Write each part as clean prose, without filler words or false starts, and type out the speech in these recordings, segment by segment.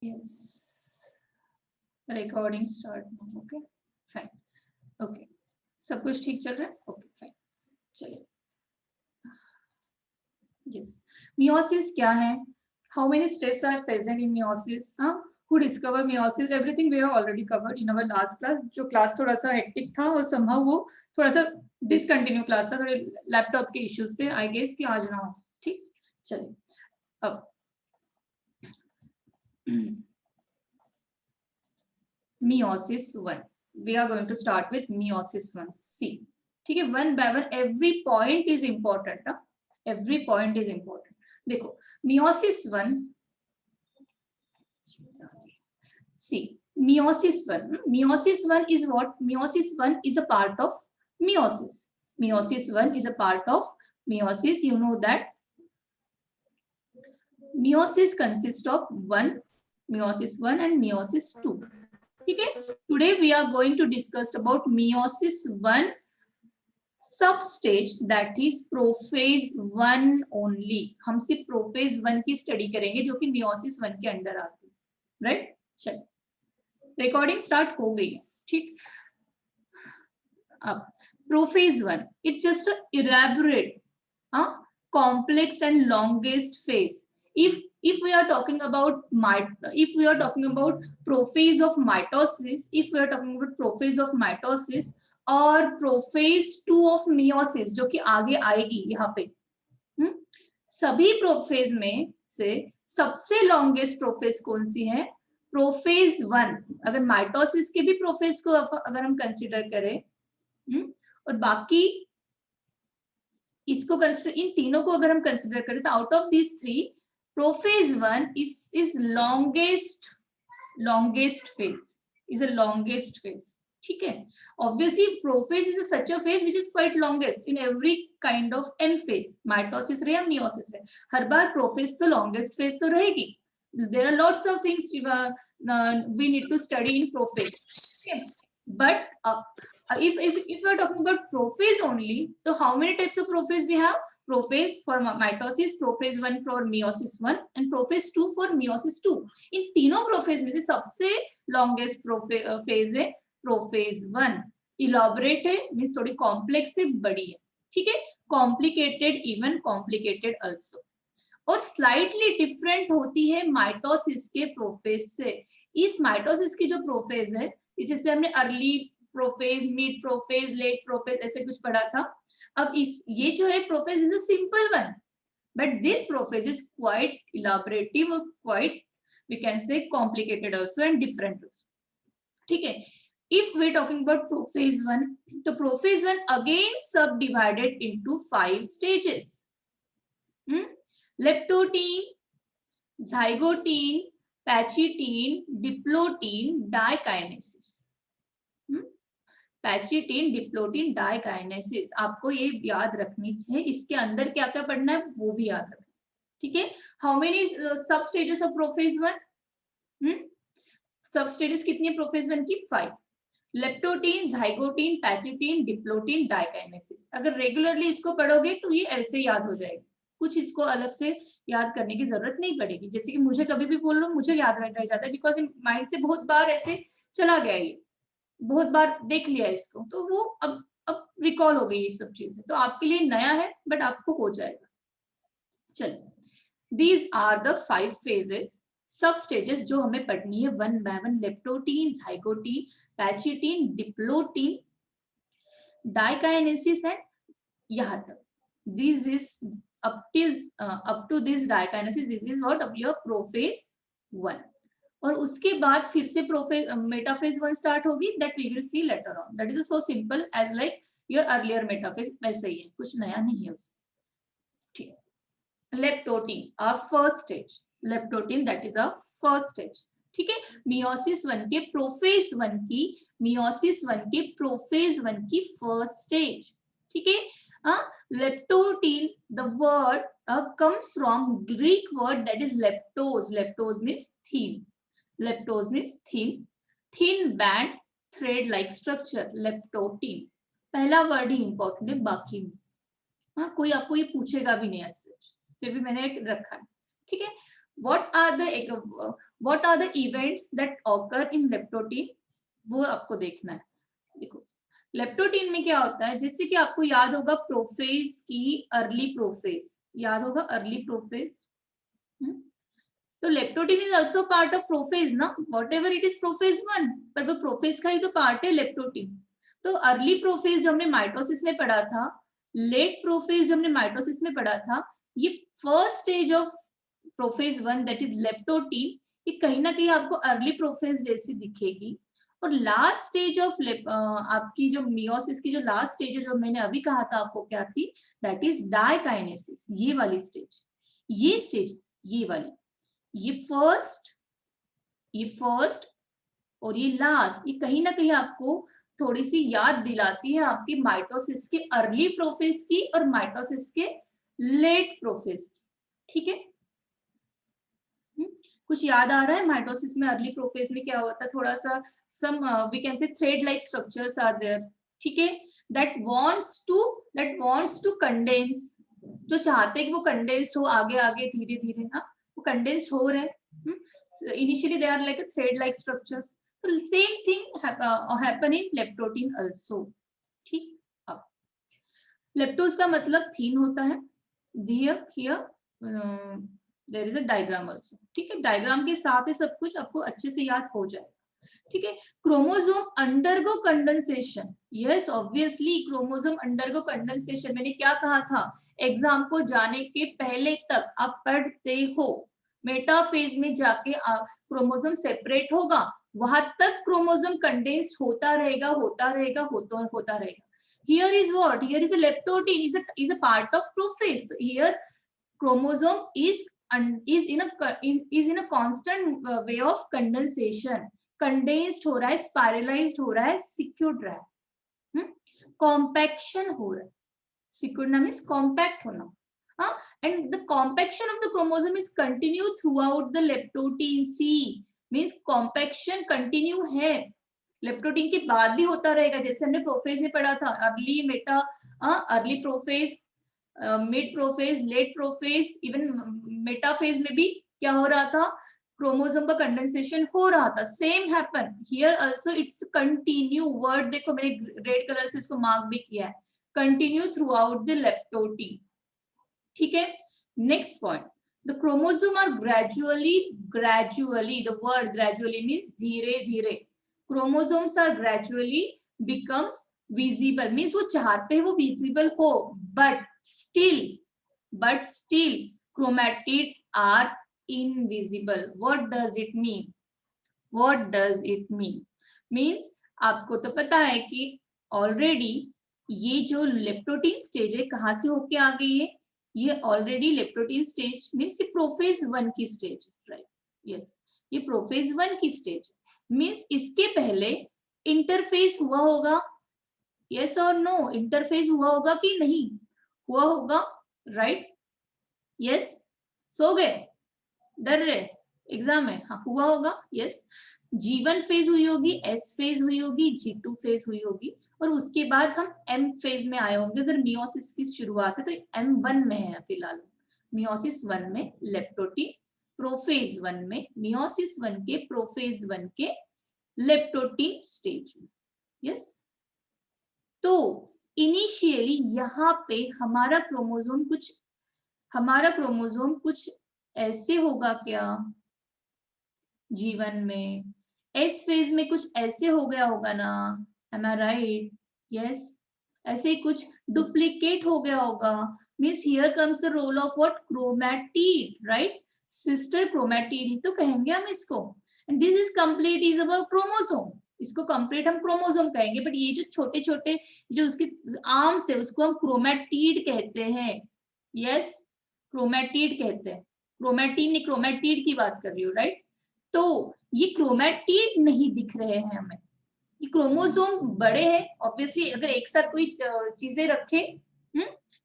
Yes. Recording start. Okay. Fine. Okay. सब कुछ ठीक चल रहा है? Okay. Fine. चलिए. Yes. Meiosis क्या है? How many steps are present in meiosis? Who discovered meiosis? Everything we have already covered in our last class. जो क्लास थोड़ा सा हेक्टिक था और somehow वो थोड़ा सा डिसकंटिन्यू क्लास था, थोड़े लैपटॉप के इश्यूज थे आई गेस कि आज ना हो. ठीक. चलिए अब meiosis 1. We are going to start with meiosis 1. See, ठीक है, one by one every point is important. Every point is important. देखो meiosis 1. See, meiosis 1. Meiosis 1 is what? Meiosis 1 is a part of meiosis. Meiosis 1 is a part of meiosis. You know that meiosis consists of meiosis 1 and meiosis 2. Okay, today we are going to discuss about meiosis 1 substage, that is prophase 1 only. हम सिर्फ prophase 1 की study करेंगे जो कि meiosis 1 के under आती है. Right. चलो रिकॉर्डिंग स्टार्ट हो गई. ठीक. अब prophase 1, it's just an elaborate, complex and longest phase. If we are talking about prophase of mitosis, if we are talking about prophase of mitosis और prophase 2 of meiosis जो कि आगे आएगी यहाँ पे, सभी प्रोफेज में से सबसे लॉन्गेस्ट प्रोफेज कौन सी है? प्रोफेज 1. अगर माइटोसिस के भी प्रोफेज को अगर हम कंसीडर करें, और बाकी इसको कंसीडर, इन तीनों को अगर हम कंसीडर करें तो out of this 3 prophase 1 is longest phase, is a longest phase. ठीक है. Obviously prophase is such a phase which is quite longest in every kind of M phase, mitosis रहे या meiosis रहे, हर बार prophase तो longest phase तो रहेगी. There are lots of things we need to study in prophase. Okay. But if we are talking about prophase only, so how many types of prophase we have? Prophase for mitosis, prophase 1 for meiosis 1 and prophase 2 for meiosis 2. इन तीनों prophase में से सबसे longest phase है prophase 1. Elaborate है, means थोड़ी complex से बड़ी है. ठीक है. Complicated, even complicated also. और slightly different होती है mitosis के prophase से. इस mitosis की जो prophase है, जिसमें हमने early prophase, mid prophase, late prophase ऐसे कुछ पढ़ा था. अब ये जो है prophase is a simple one, but this prophase is quite elaborative or quite, we can say, complicated also and different also. ठीक है. If we're talking about prophase 1, तो prophase 1 again subdivided into 5 stages. Leptotene, zygotene, pachytene, diplotene, dikinesis. Pachytene, diplotene, diakinesis. आपको ये याद रखनी है. इसके अंदर क्या क्या पढ़ना है वो भी याद रखना. ठीक है. How many sub stages of prophase 1? Sub stages कितनी है प्रोफेज 1 की? 5. Leptotene, zygotene, pachytene, diplotene, diakinesis. अगर रेगुलरली इसको पढ़ोगे तो ये ऐसे याद हो जाएगी. कुछ इसको अलग से याद करने की जरूरत नहीं पड़ेगी. जैसे कि मुझे कभी भी बोल लो मुझे याद रह जाता है, बिकॉज माइंड से बहुत बार ऐसे चला गया, ये बहुत बार देख लिया इसको, तो वो अब रिकॉल हो गई ये सब चीजें. तो आपके लिए नया है बट आपको हो जाएगा. चलो, these are the 5 phases, sub stages जो हमें पढ़नी है one by one. Leptotene, zygotene, pachytene, diplotene, diakinesis है यहाँ तक. This is up to this dikinesis, this is what of your prophase 1. और उसके बाद फिर से प्रोफेज मेटाफेज 1 स्टार्ट होगी, that we will see later on. That is so simple as like your earlier metaphase, वैसे ही है, कुछ नया नहीं है उसमें. ठीक है. Leptotene our first stage. Leptotene that is our first stage. ठीक है. meiosis 1 के प्रोफेज 1 की, meiosis 1 के प्रोफेज 1 की फर्स्ट स्टेज. ठीक है. Leptotene, the word comes from Greek word that is leptos. Leptos means thin. Leptos means thin band thread like structure. Leptotene. पहला word ही important है, बाकी नहीं. कोई आपको ये पूछेगा भी नहीं ऐसे, फिर भी मैंने रखा है. ठीक है. What are the events that occur in leptotene, वो आपको देखना है। देखो लेप्टोटीन में क्या होता है, जिससे कि आपको याद होगा प्रोफेज की अर्ली प्रोफेज, याद होगा अर्ली प्रोफेज। तो leptotene is also part of prophase ना, whatever it is prophase 1, पर वो प्रोफेज का ही तो पार्ट है लेप्टोटीन। तो अर्ली प्रोफेज जो हमने माइटोसिस में पढ़ा था, लेट प्रोफेज जो हमने माइटोसिस में पढ़ा था, ये first stage of prophase 1 that is leptotene, ये कहीं ना कहीं आपको अर्ली प्रोफेज जैसी दिखेगी। और लास्ट स्टेज ऑफ आपकी जो मियोसिस की जो लास्ट स्टेज है, जो मैंने अभी कहा था आपको क्या थी, दैट इज डाइकाइनेसिस, ये वाली स्टेज, ये स्टेज, ये वाली, ये फर्स्ट और ये लास्ट, ये कहीं ना कहीं आपको थोड़ी सी याद दिलाती है आपकी माइटोसिस के अर्ली प्रोफेज की और माइटोसिस के लेट प्रोफेज की, ठीक है। कुछ याद आ रहा है माइटोसिस में अर्ली प्रोफेज में क्या होता है, थोड़ा सा some we can say thread like structures are there, ठीक है, दैट वांट्स टू कंडेंस, जो चाहते हैं कि वो कंडेंस्ड हो, आगे आगे धीरे धीरे ना वो कंडेंस्ड हो रहे हैं। Initially they are like a thread like structures, तो same thing happen in leptotene also, ठीक। अब लेप्टोज का मतलब थीन होता है, there is a diagram also, ठीक है, डायग्राम के साथ ही सब कुछ आपको अच्छे से याद हो जाए, ठीक है। Chromosome undergo condensation, yes obviously chromosome undergo condensation, मैंने क्या कहा था, एग्जाम को जाने के पहले तक आप पढ़ते हो, मेटाफेज में जाके क्रोमोसोम सेपरेट होगा, वहां तक क्रोमोसोम कंडेंस्ड होता रहेगा, होता रहेगा। Here is what? Here is a leptotene, is a part of prophase. Here chromosome is in a constant way of condensation, condensed हो रहा है, स्पाइरलाइज्ड हो रहा है, सिक्योर्ड रहा है, कॉम्पैक्शन हो रहा है, सिक्योर्ड मींस कॉम्पैक्ट होना, and the compaction of the chromosome is continue throughout the leptotene C, means compaction continue है, लेप्टोटीन के बाद भी होता रहेगा, जैसे हमने प्रोफेज में पढ़ा था, early prophase, mid prophase, late prophase, even metaphase में भी क्या हो रहा था, क्रोमोसोम का कंडेंसेशन हो रहा था, same happen here also, it's continue, word देखो मैंने रेड कलर से इसको मार्क भी किया है, continue throughout the leptotene, ठीक है। Next point, the chromosome are gradually, the word gradually means धीरे धीरे, chromosomes are gradually becomes visible, means वो चाहते हैं वो विजिबल हो, but still chromatid are invisible. What does it mean? Means आपको तो पता है कि ऑलरेडी ये जो लेप्टोटीन स्टेज है कहां से होके आ गई है, ये ऑलरेडी लेप्टोटीन स्टेज मींस ये प्रोफेज 1 की स्टेज, राइट, यस, ये प्रोफेज 1 की स्टेज मींस इसके पहले इंटरफेस हुआ होगा, यस और नो, इंटरफेस हुआ होगा कि नहीं हुआ होगा, राइट, यस, सो गए, डर रहे, एग्जाम में, हाँ हुआ होगा, यस, G1 फेज हुई होगी, S फेज हुई होगी, G2 फेज हुई होगी, और उसके बाद हम M फेज में आए होंगे, अगर मियोसिस की शुरुआत है तो M1 में है फिलहाल, मियोसिस 1 में लेप्टोटीन, प्रोफेज 1 में, मियोसिस 1 के प्रोफेज 1 के लेप्टोटीन स्टेज में, यस। तो इनिशियली यहाँ पे हमारा क्रोमोसोम कुछ ऐसे होगा क्या, G1 में, S फेज में कुछ ऐसे हो गया होगा ना, एम आई राइट, यस, ऐसे कुछ डुप्लीकेट हो गया होगा, means here comes the role of what, chromatid, right, sister chromatid ही तो कहेंगे हम इसको, and this is complete is about chromosome, इसको कंप्लीट हम क्रोमोसोम कहेंगे, बट ये जो छोटे छोटे जो उसके आर्म्स है उसको हम क्रोमैटिड कहते हैं, यस, क्रोमैटिड कहते हैं, क्रोमैटिन नहीं, क्रोमैटिड की बात कर रही हूँ, राइट। तो ये क्रोमैटिड नहीं दिख रहे हैं हमें, ये क्रोमोसोम बड़े हैं, ऑब्वियसली अगर एक साथ कोई चीजें रखे,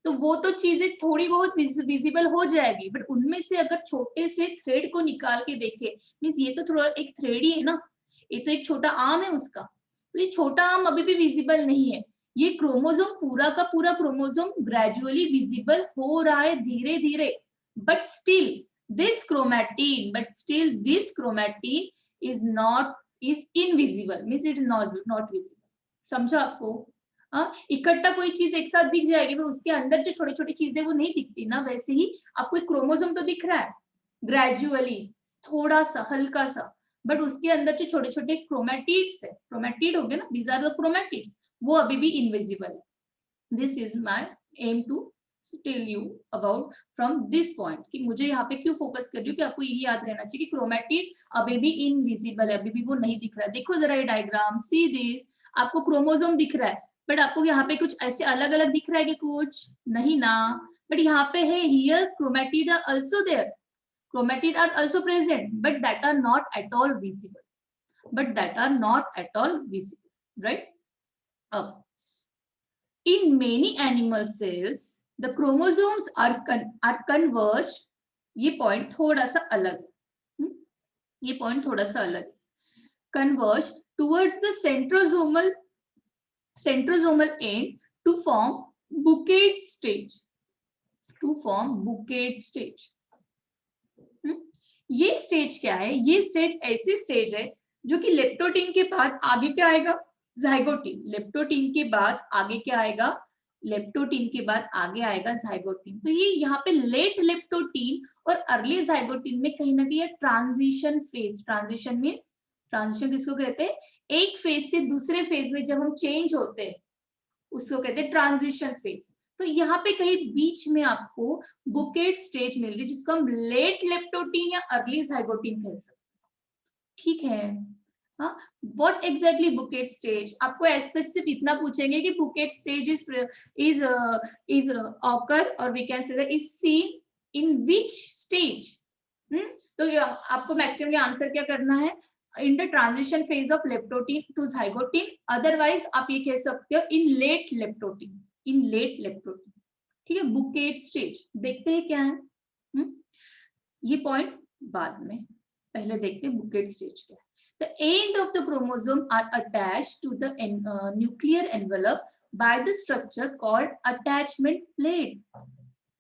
तो वो तो चीजें थोड़ी बहुत विजिबल हो जाएगी, बट उनमें से अगर छोटे से थ्रेड को निकाल के देखे, मींस ये तो थोड़ा एक थ्रेड ही है ना, ये तो एक छोटा आर्म है उसका, तो ये छोटा आर्म अभी भी विजिबल नहीं है, ये क्रोमोसोम पूरा का पूरा क्रोमोसोम ग्रेजुअली विजिबल हो रहा है धीरे धीरे, but still this chromatin, but still this chromatin is invisible, means it is not visible. समझा आपको? इकट्ठा कोई चीज एक साथ दिख जाएगी, पर उसके अंदर जो छोटी छोटी चीजें वो नहीं दिखती ना, वैसे ही आपको एक क्रोमोसोम तो दिख रहा है ग्रेजुअली, थोड़ा सा हल्का सा, बट उसके अंदर जो छोटे छोटे क्रोमैटिड्स है, क्रोमैटिड हो गए ना, दीज आर द क्रोमैटिड्स, वो अभी भी इनविजिबल है. This is my aim to tell you about from this point, कि मुझे यहाँ पे क्यों फोकस कर रही हूँ, कि आपको यही याद रहना चाहिए कि क्रोमैटिड अभी भी इनविजिबल है, अभी भी वो नहीं दिख रहा है. देखो जरा ये डायग्राम, सी दिस, आपको क्रोमोसोम दिख रहा है, बट आपको यहाँ पे कुछ ऐसे अलग अलग दिख रहा है कि कुछ नहीं ना, बट यहाँ पे है, here chromatid are also there, chromatid are also present, but that are not at all visible, right? In many animal cells the chromosomes are converged. ये point थोड़ा सा अलग है, ये point थोड़ा सा अलग है, converge towards the centrosomal end to form bouquet stage. ये स्टेज क्या है? ये स्टेज ऐसी स्टेज है जो कि लेप्टोटीन के बाद आगे क्या आएगा? जाइगोटीन. लेप्टोटीन के बाद आगे क्या आएगा? लेप्टोटीन के बाद आगे आएगा जाइगोटीन. तो ये यहाँ पे लेट लेप्टोटीन और अर्ली जाइगोटीन में कहीं ना कहीं transition phase, transition means, transition किसको कहते हैं? एक फेज से दूसरे फेज में जब हम चेंज होते हैं उसको कहते हैं ट्रांजिशन फेज. तो यहाँ पे कहीं बीच में आपको बुकेट स्टेज मिल रही, जिसको हम लेट लेप्टोटीन या अर्ली जाइगोटीन कह सकते. ठीक है? हाँ, व्हाट एग्जैक्टली बुकेट स्टेज? आपको ऐसे सिर्फ इतना पूछेंगे कि बुकेट स्टेज इज ऑकर, और we can say that is seen in which stage. तो आपको मैक्सिमम आंसर क्या करना है? In the transition phase of leptotene to zygotene, otherwise आप ये कह सकते हो in late leptotene, in late leptotene. ठीक है? बुकेट स्टेज देखते हैं क्या है. ये पॉइंट बाद में, पहले देखते हैं बुकेट स्टेज क्या है. The end of the chromosome are attached to the nuclear envelope by the structure called attachment plate.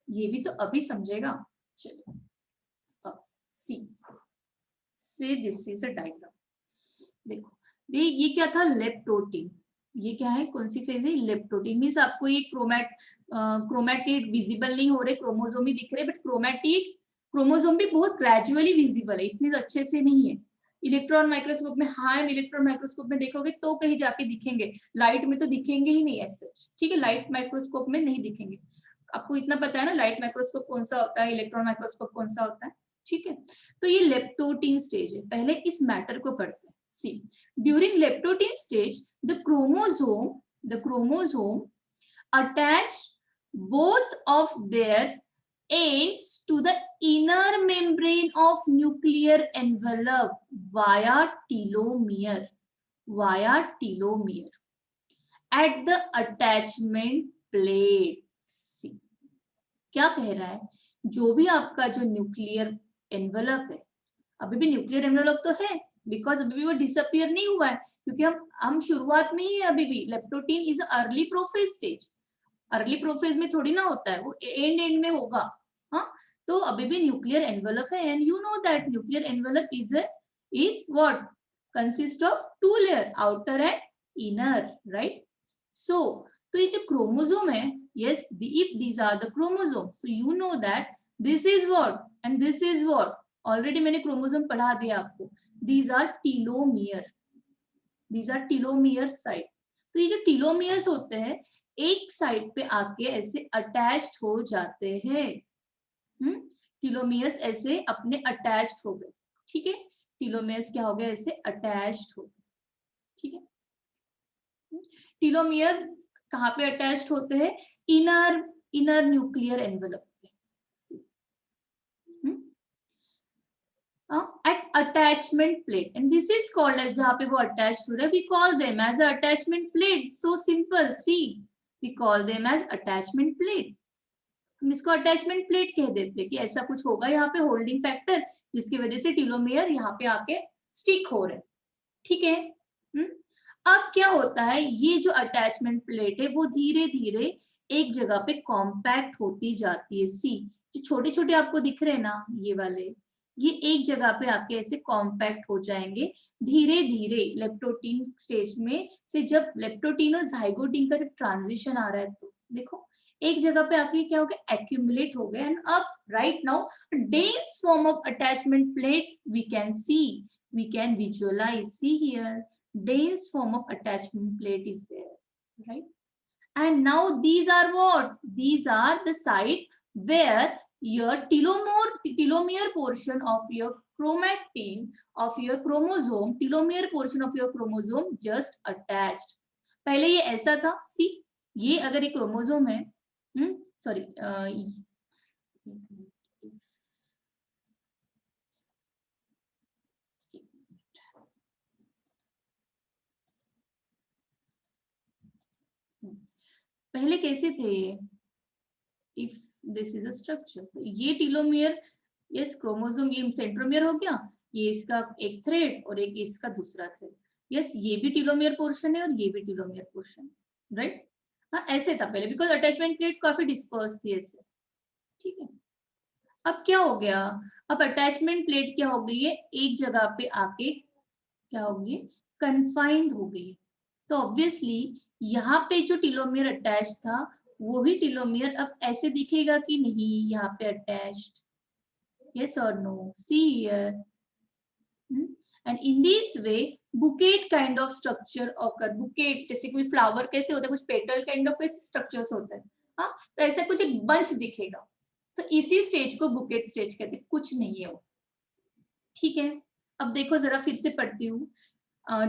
ये भी तो अभी समझेगा. चलो, see this is a diagram. देखो, ये क्या था? लेप्टोटीन. ये क्या है? कौन सी फेज है? लेप्टोटीन. मीन्स आपको ये क्रोमैटिड विजिबल नहीं हो रहे, क्रोमोसोम ही दिख रहे, बट क्रोमोसोम भी बहुत ग्रेजुअली विजिबल है, इतनी अच्छे से नहीं है. इलेक्ट्रॉन माइक्रोस्कोप में, हाई इलेक्ट्रॉन माइक्रोस्कोप में देखोगे तो कहीं जाके दिखेंगे, लाइट में तो दिखेंगे ही नहीं ऐसे. ठीक है? लाइट माइक्रोस्कोप में नहीं दिखेंगे. आपको इतना पता है ना लाइट माइक्रोस्कोप कौन सा होता है, इलेक्ट्रॉन माइक्रोस्कोप कौन सा होता है. ठीक है? तो ये लेप्टोटीन स्टेज है. पहले इस मैटर को पढ़ते हैं. See, during leptotene stage the chromosome attach both of their ends to the inner membrane of nuclear envelope via telomere at the attachment plate. See, क्या कह रहा है? जो भी आपका जो न्यूक्लियर एनवेलप है, अभी भी न्यूक्लियर एनवेलप तो है, बिकॉज अभी भी वो डिसअपियर नहीं हुआ है, क्योंकि हम शुरुआत में ही है अभी भी. Leptotene is early prophase stage. Early prophase में थोड़ी ना होता है, वो एंड में होगा. हाँ, तो अभी भी न्यूक्लियर एनवेलप है. And you know that nuclear envelope is what? Consist of two layer, outer and inner, right? So तो ये जो क्रोमोसोम है, yes, if these are the chromosomes, so you know that this is what and this is what. Already मैंने chromosome पढ़ा दिया आपको. these are telomere side. तो ये जो टीलोमियर्स होते हैं एक साइड पे आके ऐसे अटैच्ड हो जाते हैं. टीलोमियर्स ऐसे अपने अटैच्ड हो गए. ठीक है? टीलोमियर्स क्या हो गए? ऐसे अटैच्ड हो गए. ठीक है? टीलोमियर कहाँ पे अटैच्ड होते हैं? इनर न्यूक्लियर एनवेलप पे. at attachment plate, and this is called as, जहाँ पे वो attached हो रहे हैं, we call them as a attachment plate. So simple. See, we call them as attachment plate. हम इसको अटैचमेंट प्लेट कह देते हैं कि ऐसा कुछ होगा यहाँ पे होल्डिंग फैक्टर, जिसकी वजह से टीलोमियर यहाँ पे आके स्टिक हो रहे. ठीक है? अब क्या होता है? ये जो अटैचमेंट प्लेट है वो धीरे धीरे एक जगह पे कॉम्पैक्ट होती जाती है। सी, जो छोटे छोटे आपको दिख रहे हैं ना ये वाले, ये एक जगह पे आपके ऐसे कॉम्पैक्ट हो जाएंगे धीरे धीरे लेप्टोटीन स्टेज में से। जब लेप्टोटीन और जाइगोटीन का जब ट्रांजिशन आ रहा है तो देखो एक जगह पे आके क्या हो गया, एक्यूमुलेट हो गया। एंड अब right now dense form of attachment plate we can see, we can visualize, see here dense form of attachment plate is there, right? And now these are what, these are the site where your telomere portion of your chromatin of your chromosome, telomere portion of your chromosome just attached. पहले ये ऐसा था, सी ये अगर एक chromosome है, sorry पहले कैसे थे ये, if this is a structure, तो ये टीलोमियर, यस क्रोमोसोम, ये सेंट्रोमियर हो गया, ये इसका एक थ्रेड और एक इसका दूसरा थ्रेड, यस ये भी टीलोमियर पोर्शन है और ये भी टीलोमियर पोर्शन, राइट? हाँ ऐसे था पहले, बिकॉज अटैचमेंट प्लेट काफी डिस्पर्स थी ऐसे, ठीक है। अब क्या हो गया, अब अटैचमेंट प्लेट क्या हो गई है, एक जगह पे आके क्या हो गई, कन्फाइंड हो गई। तो ऑब्वियसली यहाँ पे जो टीलोमियर अटैच था वही टीलोमियर अब ऐसे दिखेगा कि नहीं यहाँ पे attached, yes or no, see here, and in this way bouquet kind of structure occur, bouquet जैसे कोई फ्लावर कैसे होता है, कुछ पेटल काइंड ऑफ कैसे स्ट्रक्चर्स होते हैं, हाँ तो ऐसा कुछ एक बंच दिखेगा, तो इसी स्टेज को बुकेट स्टेज कहते हैं, कुछ नहीं है वो, ठीक है। अब देखो जरा फिर से पढ़ती हूँ,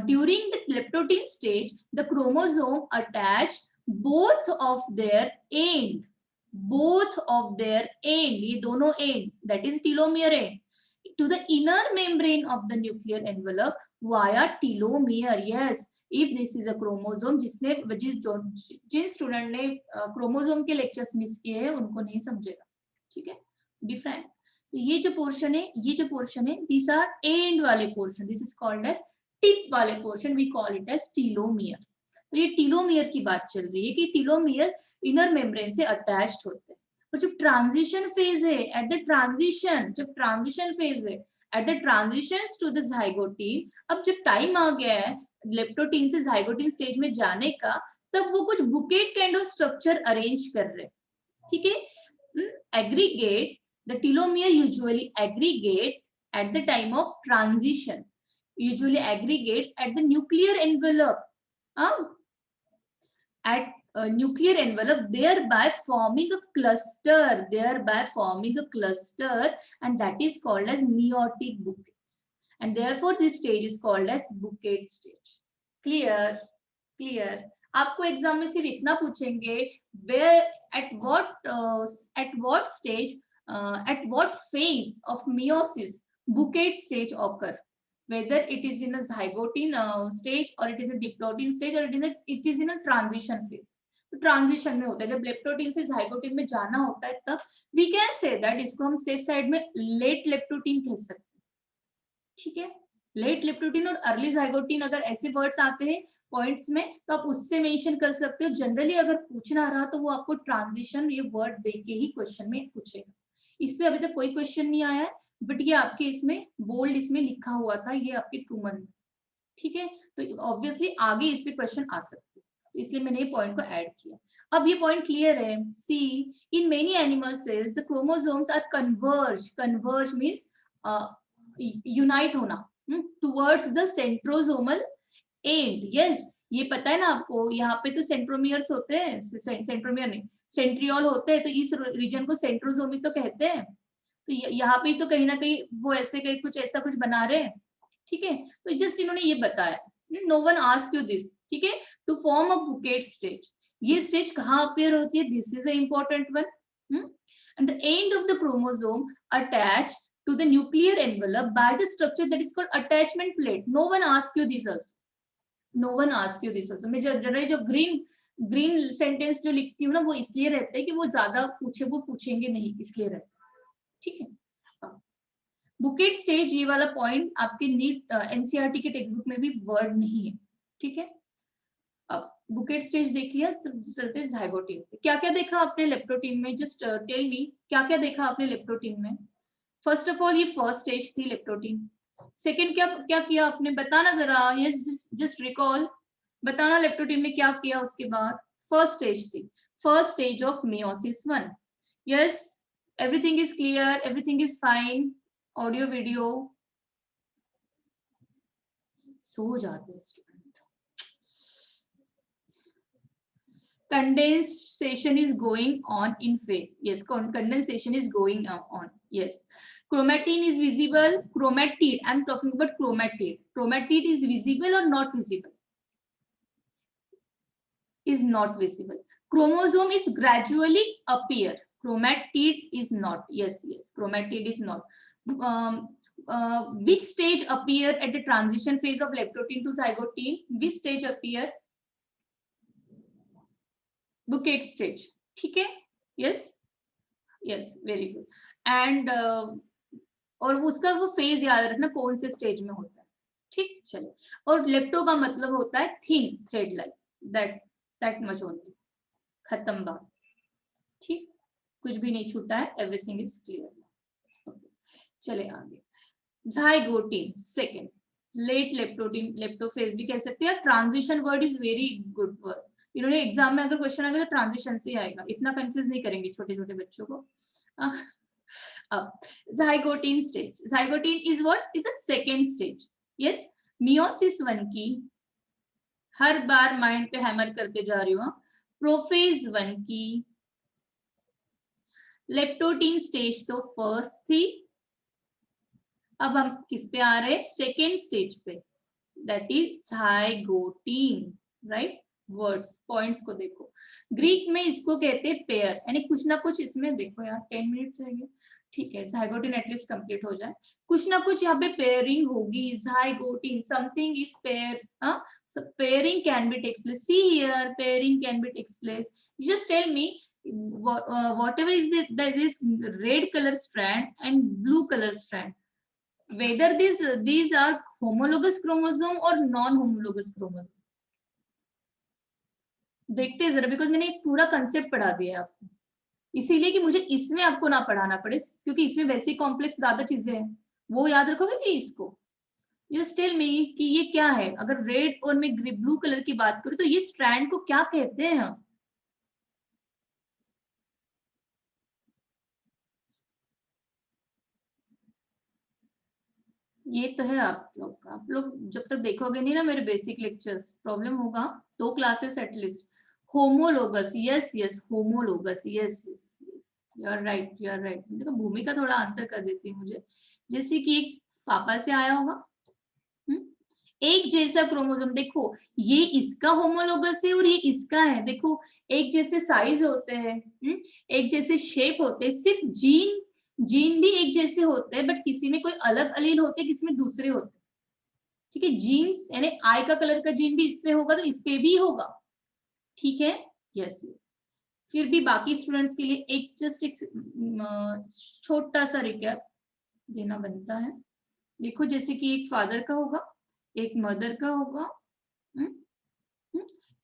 during the leptotin stage the chromosome attach both of their end, both of their end, ये दोनों end, that is telomere end, to the inner membrane of the nuclear envelope via telomere, yes if this is a chromosome, जिसने जिन student ने chromosome के lectures miss किए हैं उनको नहीं समझेगा, ठीक है, बी फ्रैंक। तो ये जो पोर्शन है, ये जो पोर्शन है, these are end वाले portion, this is called as tip वाले portion, we call it as telomere. तो ये टीलोमियर की बात चल रही है कि टीलोमियर इनर मेम्ब्रेन से अटैच्ड होते हैं। और जब ट्रांजिशन फेज है, एट द ट्रांजिशन, जब ट्रांजिशन फेज है at the transition to the zygotene, अब जब टाइम आ गया है लेप्टोटीन से जाइगोटीन स्टेज में जाने का, तब वो कुछ bouquet kind of structure arrange कर रहे, ठीक है। Aggregate, the telomere usually aggregate at the time of transition, usually aggregates at the nuclear envelope, at nuclear envelope, thereby forming a cluster, and that is called as meiotic bouquets, and therefore this stage is called as bouquet stage. Clear? Clear? आपको exam में सिर्फ इतना पूछेंगे, where at what stage, at what phase of meiosis bouquet stage occur, whether it is in a zygote stage or it is a diploid stage or it is in a transition phase. तो transition में होता है, जब leptotene से zygotene में जाना होता है तब वी कैन से दैट, इसको हम सेफ साइड में लेट लेप्टोटीन कह सकते हैं, ठीक है। लेट लेप्टोटीन और अर्ली जाइगोटीन अगर ऐसे वर्ड्स आते हैं पॉइंट्स में तो आप उससे मेंशन कर सकते हो। जनरली अगर पूछना रहा तो वो आपको ट्रांजिशन ये वर्ड देके ही क्वेश्चन में पूछेगा। इसमें अभी तक कोई क्वेश्चन नहीं आया है, बट ये आपके इसमें बोल्ड इसमें लिखा हुआ था, ये आपके ट्रूमन, ठीक है। तो ऑब्वियसली आगे इस पे क्वेश्चन आ सकते हैं, इसलिए मैंने ये पॉइंट को ऐड किया। अब ये पॉइंट क्लियर है, see in many animal cells the chromosomes are converge means unite होना towards the centrosomal end, yes ये पता है ना आपको, यहाँ पे तो सेंट्रोमियर्स होते हैं, सेंट्रोमियर नहीं सेंट्रियोल होते हैं, तो इस रीजन को सेंट्रोसोमिक तो कहते हैं। तो यहाँ पे तो कहीं ना कहीं वो ऐसे कुछ ऐसा कुछ बना रहे हैं, ठीक है। तो जस्ट इन्होंने ये बताया, no one ask you this, ठीक है, to form a bouquet stage, ये स्टेज कहाँ अपीयर होती है, this is a important one, and the end of the chromosome attach to the nuclear envelope by the structure that is called attachment plate. No one asks you this also. No one asks you this also. मैं generally जो green sentence जो लिखती हूँ ना वो इसलिए रहता है कि वो ज्यादा पूछेंगे नहीं, इसलिए रहता है, ठीक है। बुकेट स्टेज ये वाला पॉइंट आपके नीट एनसीईआरटी के टेक्स्ट बुक में भी वर्ड नहीं है, ठीक है। अब बुकेट स्टेज देख लिया, तो चलते हैं ज़ाइगोट पे। क्या क्या देखा आपने लेप्टोटीन में? जस्ट टेल मी, क्या क्या देखा आपने लेप्टोटीन में? फर्स्ट ऑफ ऑल ये फर्स्ट स्टेज थी लेप्टोटीन। सेकंड क्या क्या किया आपने, बताना जरा, यस जस्ट रिकॉल, बताना लेप्टोटीन में क्या किया उसके बाद। फर्स्ट स्टेज थी, first stage of meiosis 1। Yes, everything is clear, everything is fine, audio video. So जाते हैं student. Condensation is going on in phase. Yes, condensation is going on. Yes, chromatin is visible. Chromatid, I'm talking about chromatid. Chromatid is visible or not visible? Is not visible. Chromosome is gradually appear. Chromatid is not. Yes, chromatid is not. Which stage appear at the transition phase of leptotin to zygotine? Which stage appear? Bouquet stage, ठीक है। Yes yes, very good. And और उसका वो phase याद रखना कौन से stage में होता है, ठीक। चलो, और लेप्टो का मतलब होता है thin thread like, that much only, खत्म बात, ठीक। कुछ भी नहीं छूटा है, एवरीथिंग इज क्लियर। चले आगे, ज़ाइगोटीन सेकंड, लेट लेप्टोटीन, लेप्टोफेज भी कह सकते हैं। Transition word is very good word, इन्होंने एग्जाम में अगर क्वेश्चन आएगा तो ट्रांजिशन से आएगा, इतना कंफ्यूज नहीं करेंगे छोटे छोटे बच्चों को। अब zygotene stage, zygotene is what, is a second stage. Yes, meiosis 1 की, हर बार माइंड पे हैमर करते जा रही हूँ, प्रोफेज 1 की, लेप्टोटीन स्टेज तो फर्स्ट थी, अब हम किस पे आ रहे हैं, सेकेंड स्टेज पे, that is zygotene, right. Words points को देखो, ग्रीक में इसको कहते हैं पेयर, यानी कुछ ना कुछ इसमें देखो यार, 10 मिनट चाहिए, ठीक है। ज़ाइगोटीन एटलीस्ट कंप्लीट हो जाए, कुछ ना कुछ यहाँ पे पेयरिंग होगी। Zygotene, something is pair, pairing can be takes place, see here, pairing can be takes place. Just tell me whatever is this red color strand and blue color strand, whether these are homologous chromosome or non homologous chromosome, देखते हैं जरा, because मैंने एक पूरा concept पढ़ा दिया है आपको, इसीलिए कि मुझे इसमें आपको ना पढ़ाना पड़े, क्योंकि इसमें वैसे कॉम्प्लेक्स ज्यादा चीजें हैं, वो याद रखोगे कि इसको। जस्ट टेल मी कि ये क्या है, अगर रेड और मैं ब्लू कलर की बात करूं तो ये स्ट्रैंड को क्या कहते हैं हम? ये तो है आप लोग जब तक देखोगे नहीं ना मेरे बेसिक लेक्चर्स, प्रॉब्लम होगा। 2 classes at least. Homologous, yes homologous, yes you are right, you are right. देखो भूमिका थोड़ा आंसर कर देती है मुझे, जैसे कि एक पापा से आया होगा, एक जैसा क्रोमोसोम, देखो ये इसका होमोलोगस है और ये इसका है, देखो एक जैसे साइज होते हैं, एक जैसे शेप होते हैं, सिर्फ जीन भी एक जैसे होते हैं, बट किसी में कोई अलग अलील होते हैं, किसी में दूसरे होते हैं, ठीक है। जीन्स यानी आई का कलर का जीन भी इसमें होगा तो इसपे भी होगा, ठीक है। यस फिर भी बाकी स्टूडेंट्स के लिए एक जस्ट एक छोटा सा रिकैप देना बनता है। देखो जैसे कि एक फादर का होगा, एक मदर का होगा,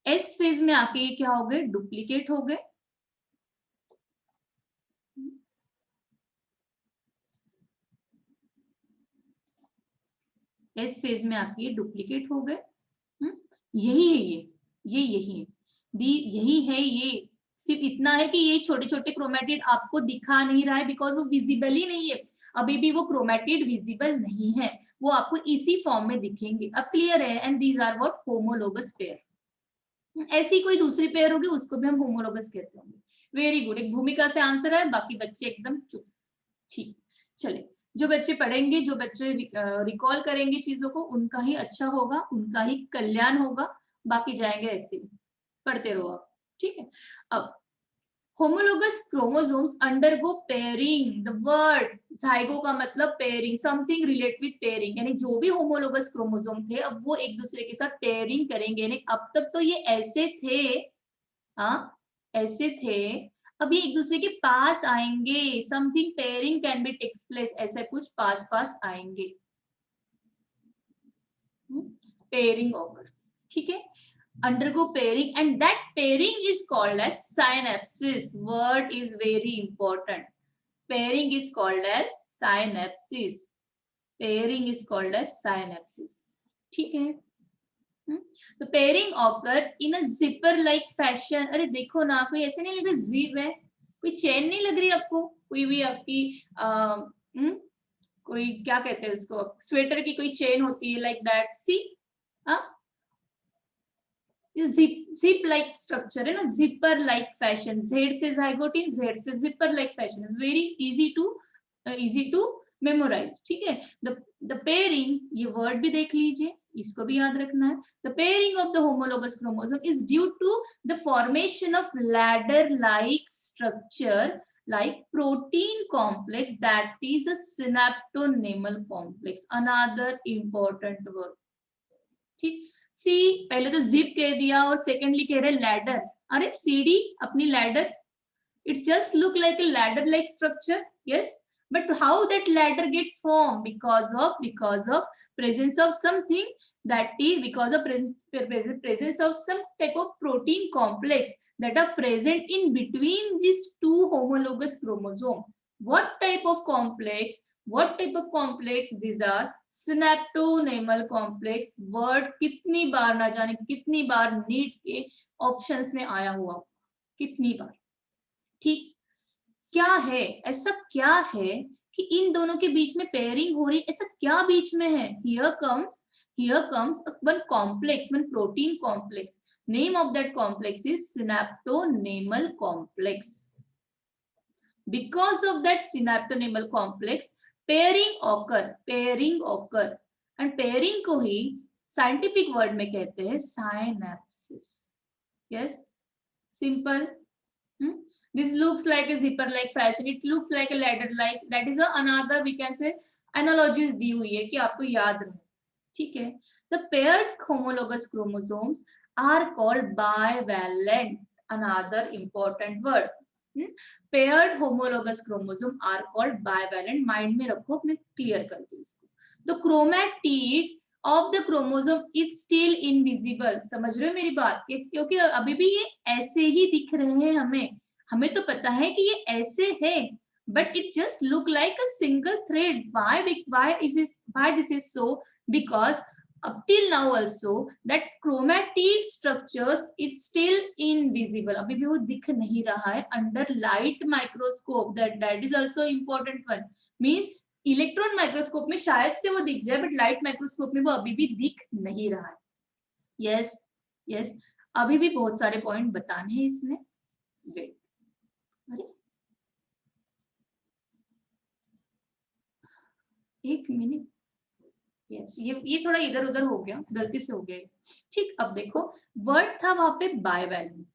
एस फेज में आके ये क्या हो गए, डुप्लीकेट हो गए, एस फेज में आके ये डुप्लीकेट हो गए, यही है ये यही है, यही है ये। सिर्फ इतना है कि ये छोटे छोटे क्रोमेटिड आपको दिखा नहीं रहा है, बिकॉज वो विजिबल ही नहीं है, अभी भी वो क्रोमेटिड विजिबल नहीं है, वो आपको इसी फॉर्म में दिखेंगे। अब क्लियर है, and these are what, homologous pair. ऐसी कोई दूसरी पेयर होगी उसको भी हम होमोलोगस कहते होंगे। वेरी गुड, एक भूमिका से आंसर है, बाकी बच्चे एकदम चुप, ठीक। चले, जो बच्चे पढ़ेंगे, जो बच्चे रिकॉल करेंगे चीजों को, उनका ही अच्छा होगा, उनका ही कल्याण होगा, बाकी जाएंगे ऐसे ही, पढ़ते रहो आप, ठीक है। अब homologous chromosomes undergo pairing, the word zygo का मतलब pairing, something relate with pairing, यानी जो भी homologous chromosome थे अब वो एक दूसरे के साथ pairing करेंगे, यानी अब तक तो ये ऐसे थे, हाँ ऐसे थे, अब ये एक दूसरे के पास आएंगे, something pairing can be takes place, ऐसा कुछ पास पास आएंगे, पेयरिंग ओवर, ठीक है। undergo pairing, and that pairing is called as synapsis. Word is very important. Pairing is called as synapsis. Pairing is called as synapsis. ठीक है. The pairing occur in a zipper like fashion. अरे देखो ना, कोई ऐसे नहीं लग रहा जिप है, कोई चेन नहीं लग रही आपको, कोई भी आपकी कोई क्या कहते हैं उसको, स्वेटर की कोई चेन होती है like that. See zip like structure है ना, zipper like fashion. Z से zygote, Z से zipper like fashion is very easy to memorize. ठीक है. The pairing, ये word भी देख लीजिए, इसको भी याद रखना है. The pairing of the homologous chromosome is due to the formation of ladder like structure like protein complex, that is a synaptonemal complex. Another important word. ठीक. सी पहले तो जिप कह दिया और सेकेंडली कह रहे लैडर. अरे सीडी अपनी ladder, it's just look like a ladder like structure. Yes, but how that ladder gets formed? Because of presence of something, that is because of presence of some type of protein complex that are present in between these two homologous chromosomes. What type of complex? These are synaptonemal complex. Word कितनी बार ना जाने कितनी बार NEET के options में आया हुआ, कितनी बार. ठीक. क्या है, ऐसा क्या है कि इन दोनों के बीच में पेयरिंग हो रही, ऐसा क्या बीच में है? Here comes one complex, one protein complex. Name of that complex is synaptonemal complex. Because of that synaptonemal complex, pairing occur and pairing को ही साइंटिफिक वर्ड में कहते हैं synapsis. Yes, simple. This looks like a zipper like fashion, it looks like a ladder like, that is another we can say analogies दी हुई है कि आपको याद रहे. ठीक है. The paired homologous chromosomes are called bivalent. Another important word. Paired homologous chromosome are called bivalent. Mind में रखो, मैं क्लियर करती हूँ इसको. The chromatid of the chromosome is still invisible. समझ रहे हो मेरी बात? क्योंकि अभी भी ये ऐसे ही दिख रहे हैं हमें तो पता है कि ये ऐसे है, but it just look like a single thread. Why this is so? Because up till now also that chromatid structures is still invisible. अभी भी वो दिख नहीं रहा है under light microscope. That is also important one. Means electron microscope में शायद से वो दिख जाए, बट लाइट माइक्रोस्कोप में वो अभी भी दिख नहीं रहा है. यस, अभी भी बहुत सारे पॉइंट बताने हैं इसमें. वेट, अरे एक मिनट. यस, ये थोड़ा इधर उधर हो गया, गलती से हो गया. ठीक. अब देखो, वर्ड था वहां पे बायवैलेंट.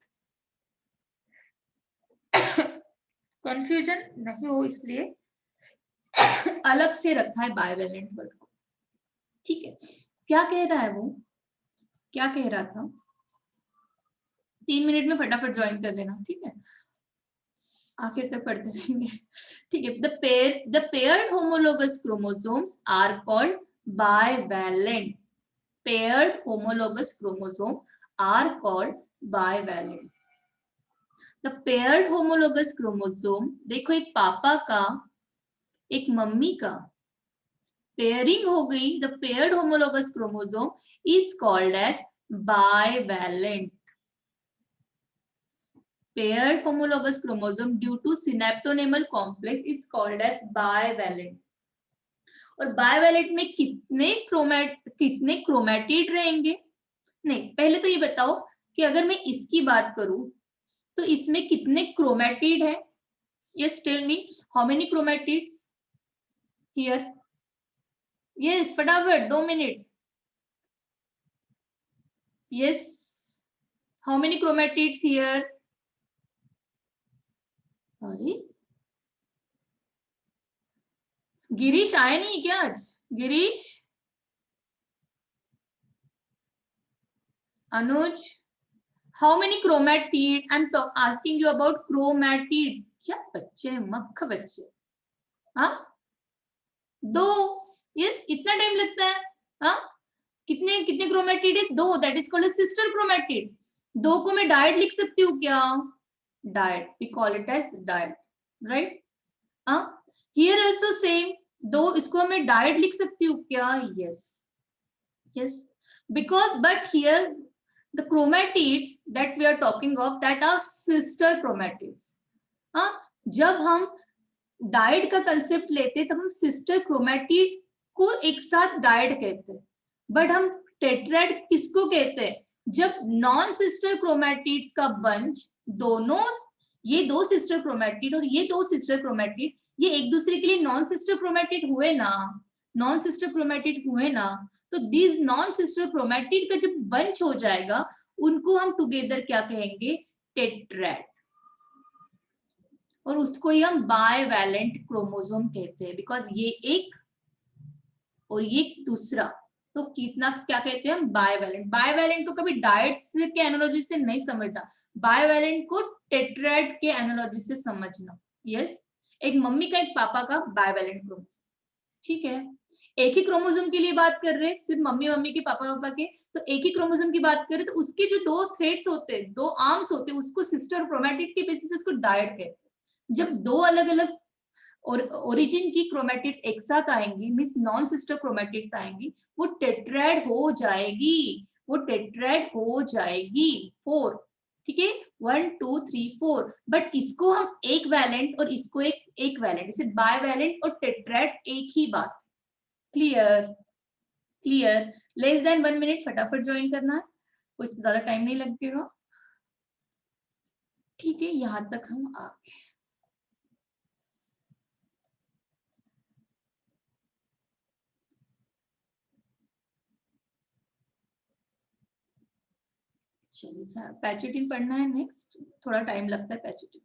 कंफ्यूजन नहीं हो इसलिए अलग से रखा है बायवैलेंट वर्ड को. ठीक है. क्या कह रहा है वो, क्या कह रहा था? 3 मिनट में फटाफट ज्वाइन कर देना. ठीक है, आखिर तक पढ़ते रहेंगे. ठीक है. The paired homologous chromosomes are called bivalent. Paired homologous chromosomes are called bivalent. The paired homologous chromosome, देखो एक पापा का एक मम्मी का पेयरिंग हो गई. The paired homologous chromosome is called as bivalent. Paired homologous chromosome due to synaptonemal complex is called as bivalent. और बायवैलेंट में कितने क्रोमैटिड रहेंगे? नहीं, पहले तो ये बताओ कि अगर मैं इसकी बात करूं तो इसमें कितने क्रोमैटिड है? Yes, tell me how many chromatids here. Yes, फटाफट 2 minute. Yes, how many chromatids here? अरे गिरीश आए नहीं क्या आज? Girish, Anuj, how many chromatid? I am asking you about chromatid. क्या बच्चे, मक्ख बच्चे. हाँ, 2. यस, इतना टाइम लगता है? हाँ, कितने कितने क्रोमेटिड है? दो, that is called sister chromatid. दो को मैं डायड लिख सकती हूँ क्या? Dyad, we call it as dyad, right? Here also same, दो, इसको मैं डायड लिख सकती हूँ क्या? Yes, yes, because but here the chromatids that we are talking of, that are sister chromatids. हाँ, जब हम डाइड का कंसेप्ट लेते तब हम सिस्टर क्रोमेटिड को एक साथ डाइड कहते हैं, बट हम टेट्राइड किसको कहते हैं? जब नॉन सिस्टर क्रोमेटिड्स का बंच, दोनों, ये दो सिस्टर क्रोमेटिड और ये दो सिस्टर क्रोमेटिड, ये एक दूसरे के लिए नॉन सिस्टर क्रोमेटिड हुए ना, नॉन सिस्टर क्रोमेटिड हुए ना, तो दीज नॉन सिस्टर क्रोमेटिड का जब बंच हो जाएगा, उनको हम टुगेदर क्या कहेंगे? टेट्राइड। और उसको ही हम बायवैलेंट क्रोमोसोम कहते हैं, बिकॉज ये एक और ये दूसरा, तो कितना क्या कहते हैं हम? बायवैलेंट। बायवैलेंट को कभी डाइट्स के एनालॉजी से नहीं समझना, बायवैलेंट को टेट्राइड के एनालॉजी से समझना। यस, एक मम्मी का एक पापा का बायवैलेंट क्रोमोसोम, ठीक है? एक ही क्रोमोसोम के लिए बात कर रहे हैं, सिर्फ मम्मी मम्मी के पापा पापा के, तो एक ही क्रोमोसोम की बात करें तो उसके जो दो थ्रेड्स होते हैं, दो आर्म्स होते हैं, उसको सिस्टर क्रोमेटिड के बेसिस पे उसको डायड कहते हैं। जब दो अलग अलग और ओरिजिन की क्रोमेटिड्स एक साथ आएंगी, मींस नॉन सिस्टर क्रोमेटिड्स आएंगी, वो टेट्राइड हो जाएगी, वो टेट्राइड हो जाएगी। 4, ठीक है, 1 2 3 4, बट इसको हम एक वैलेंट और इसको एक वैलेंट, इसे बायवैलेंट और टेट्राइड एक ही बात। Clear? Clear? Less than 1 minute, फटाफट ज्वाइन करना है, कुछ ज्यादा टाइम नहीं लगेगा, ठीक है? यहां तक हम आ गए। चलिए सर, पैचुटिन पढ़ना है नेक्स्ट, थोड़ा टाइम लगता है पैचुटिन।